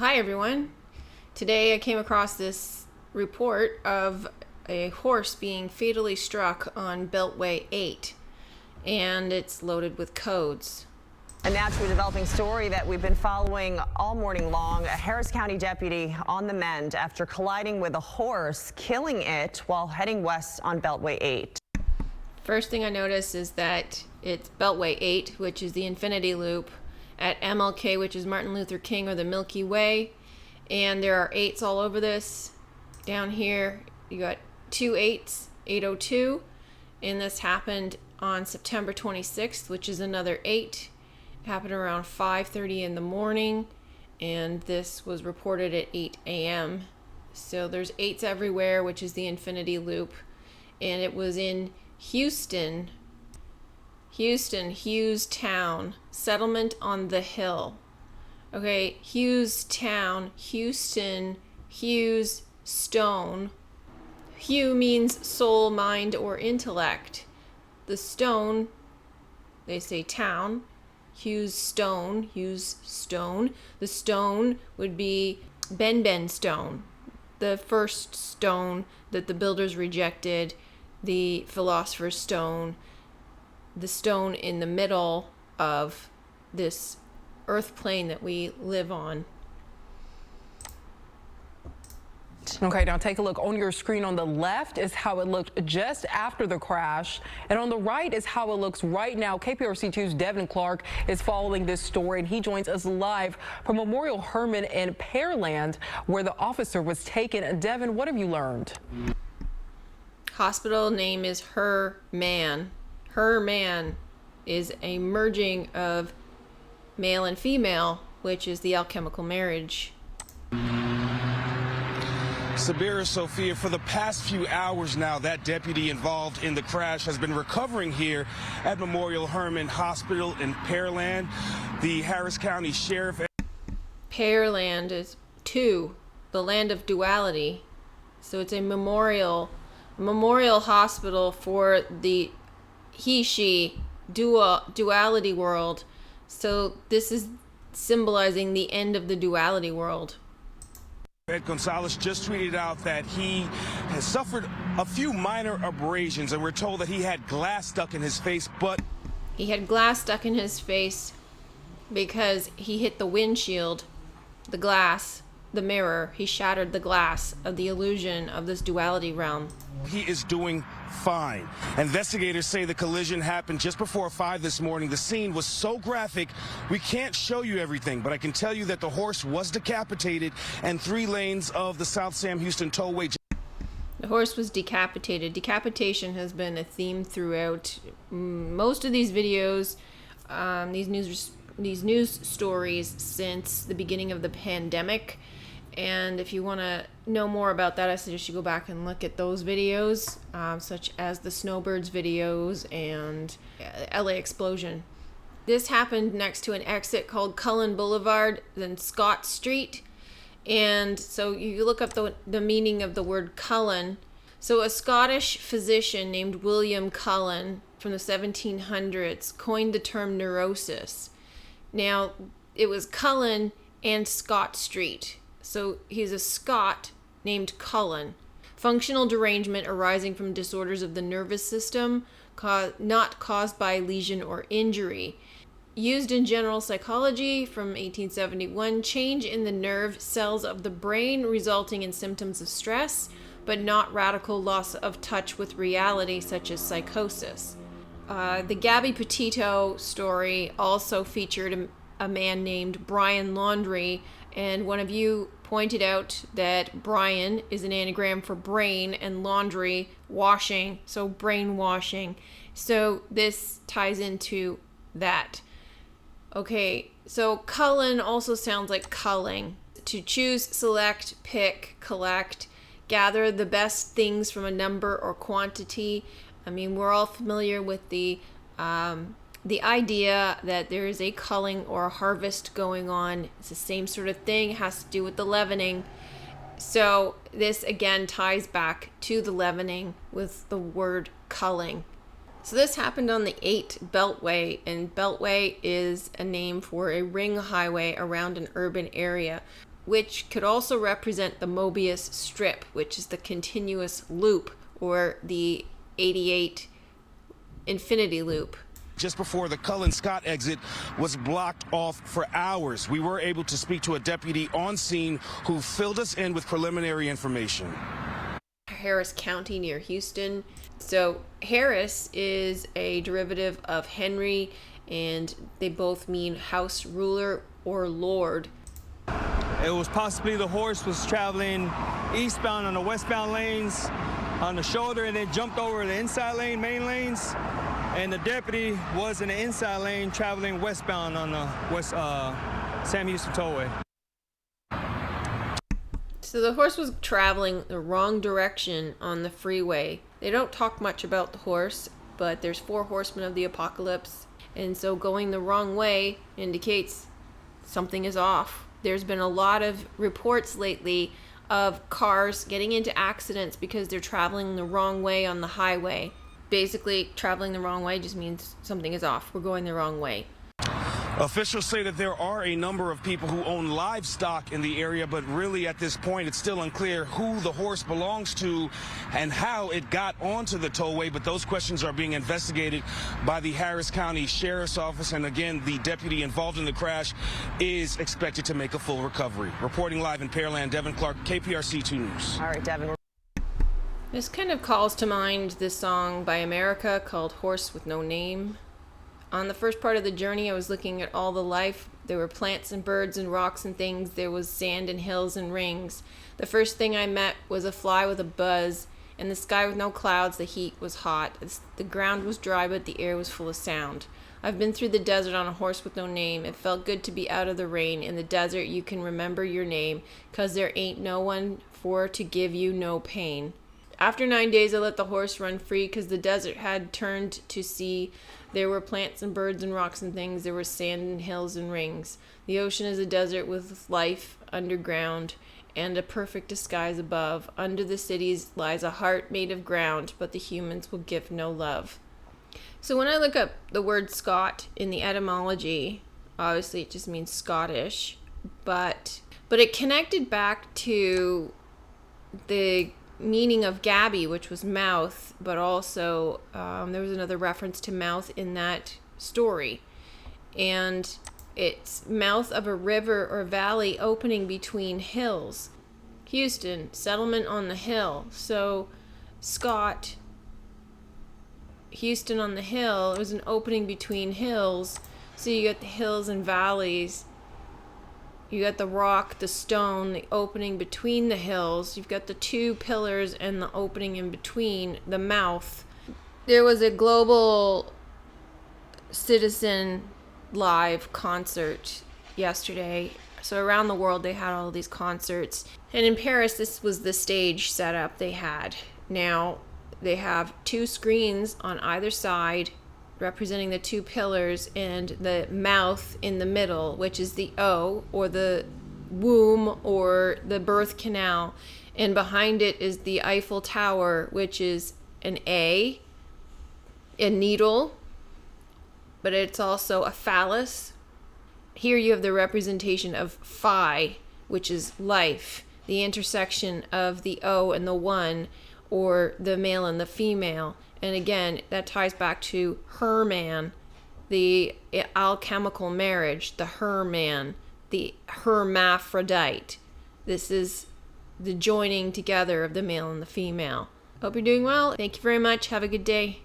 Hi everyone. Today I came across this report of a horse being fatally struck on Beltway 8, and it's loaded with codes. A naturally developing story that we've been following all morning long. A Harris County deputy on the mend after colliding with a horse, killing it while heading west on Beltway 8. First thing I noticed is that it's Beltway 8, which is the Infinity Loop, at MLK, which is Martin Luther King, or the Milky Way, and there are 8s all over this. Down here you got 2 8s, 802, and this happened on September 26th, which is another 8. It happened around 5:30 in the morning, and this was reported at 8 a.m. So there's 8s everywhere, which is the Infinity Loop, and it was in Houston, Hughes Town, settlement on the hill. Okay, Hughes Town, Houston, Hughes, Stone. Hugh means soul, mind, or intellect. The stone, they say town. Hughes Stone. The stone would be Ben Stone, the first stone that the builders rejected, the philosopher's stone, the stone in the middle of this earth plane that we live on. Okay, now take a look. On your screen on the left is how it looked just after the crash, and on the right is how it looks right now. KPRC2's Devin Clark is following this story, and he joins us live from Memorial Hermann in Pearland, where the officer was taken. Devin, what have you learned? Hospital name is Her Man. Her Man is a merging of male and female, which is the alchemical marriage. Sabira Sophia, for the past few hours now, that deputy involved in the crash has been recovering here at Memorial Hermann Hospital in Pearland. The Harris County Sheriff. Pearland is 2, the land of duality. So it's a memorial hospital for the he-she duality world. So this is symbolizing the end of the duality world. Ed Gonzalez just tweeted out that he has suffered a few minor abrasions, and we're told that he had glass stuck in his face, but he had glass stuck in his face because he hit the windshield, the glass, the mirror. He shattered the glass of the illusion of this duality realm. He is doing fine. Investigators say the collision happened just before 5 this morning. The scene was so graphic, we can't show you everything, but I can tell you that the horse was decapitated and 3 lanes of the South Sam Houston Tollway. The horse was decapitated. Decapitation has been a theme throughout most of these videos, these news stories since the beginning of the pandemic. And if you want to know more about that, I suggest you go back and look at those videos, such as the Snowbirds videos and LA explosion. This happened next to an exit called Cullen Boulevard, then Scott Street. And so you look up the meaning of the word Cullen. So a Scottish physician named William Cullen from the 1700s coined the term neurosis. Now, it was Cullen and Scott Street. So he's a Scot named Cullen. Functional derangement arising from disorders of the nervous system, not caused by lesion or injury. Used in general psychology from 1871, change in the nerve cells of the brain resulting in symptoms of stress, but not radical loss of touch with reality such as psychosis. The Gabby Petito story also featured a man named Brian Laundrie, and one of you pointed out that Brian is an anagram for brain and laundry, washing, so brainwashing. So this ties into that. Okay, so Cullen also sounds like culling. To choose, select, pick, collect, gather the best things from a number or quantity. I mean, we're all familiar with the idea that there is a culling or a harvest going on. It's the same sort of thing. It has to do with the leavening. So this again ties back to the leavening with the word culling. So this happened on the 8 Beltway, and Beltway is a name for a ring highway around an urban area. which could also represent the Mobius strip, which is the continuous loop, or the 88 infinity loop. Just before the Cullen Scott exit was blocked off for hours. We were able to speak to a deputy on scene who filled us in with preliminary information. Harris County near Houston. So Harris is a derivative of Henry, and they both mean house ruler or lord. It was possibly the horse was traveling eastbound on the westbound lanes on the shoulder and then jumped over the inside lane, main lanes. And the deputy was in the inside lane traveling westbound on the Sam Houston Tollway. So the horse was traveling the wrong direction on the freeway. They don't talk much about the horse, but there's 4 horsemen of the apocalypse. And so going the wrong way indicates something is off. There's been a lot of reports lately of cars getting into accidents because they're traveling the wrong way on the highway. Basically, traveling the wrong way just means something is off. We're going the wrong way. Officials say that there are a number of people who own livestock in the area, but really at this point it's still unclear who the horse belongs to and how it got onto the tollway. But those questions are being investigated by the Harris County Sheriff's Office. And again, the deputy involved in the crash is expected to make a full recovery. Reporting live in Pearland, Devin Clark, KPRC 2 News. All right, Devin. This kind of calls to mind this song by America called Horse with No Name. On the first part of the journey, I was looking at all the life. There were plants and birds and rocks and things. There was sand and hills and rings. The first thing I met was a fly with a buzz. In the sky with no clouds, the heat was hot. The ground was dry, but the air was full of sound. I've been through the desert on a horse with no name. It felt good to be out of the rain. In the desert, you can remember your name, 'cause there ain't no one for to give you no pain. After 9 days, I let the horse run free, 'cause the desert had turned to sea. There were plants and birds and rocks and things. There were sand and hills and rings. The ocean is a desert with life underground and a perfect disguise above. Under the cities lies a heart made of ground, but the humans will give no love. So when I look up the word Scot in the etymology, obviously it just means Scottish, but it connected back to the meaning of Gabby, which was mouth, but also there was another reference to mouth in that story, and it's mouth of a river or valley opening between hills. Houston, settlement on the hill. So Scott, Houston on the hill, it was an opening between hills. So you got the hills and valleys. You got the rock, the stone, the opening between the hills. You've got the 2 pillars and the opening in between, the mouth. There was a global citizen live concert yesterday. So around the world they had all these concerts. And in Paris, this was the stage setup they had. Now they have 2 screens on either side representing the 2 pillars, and the mouth in the middle, which is the O, or the womb, or the birth canal. And behind it is the Eiffel Tower, which is an A, a needle, but it's also a phallus. Here you have the representation of Phi, which is life, the intersection of the O and the 1, or the male and the female. And again, that ties back to Herman, the alchemical marriage, the Herman, the hermaphrodite. This is the joining together of the male and the female. Hope you're doing well. Thank you very much. Have a good day.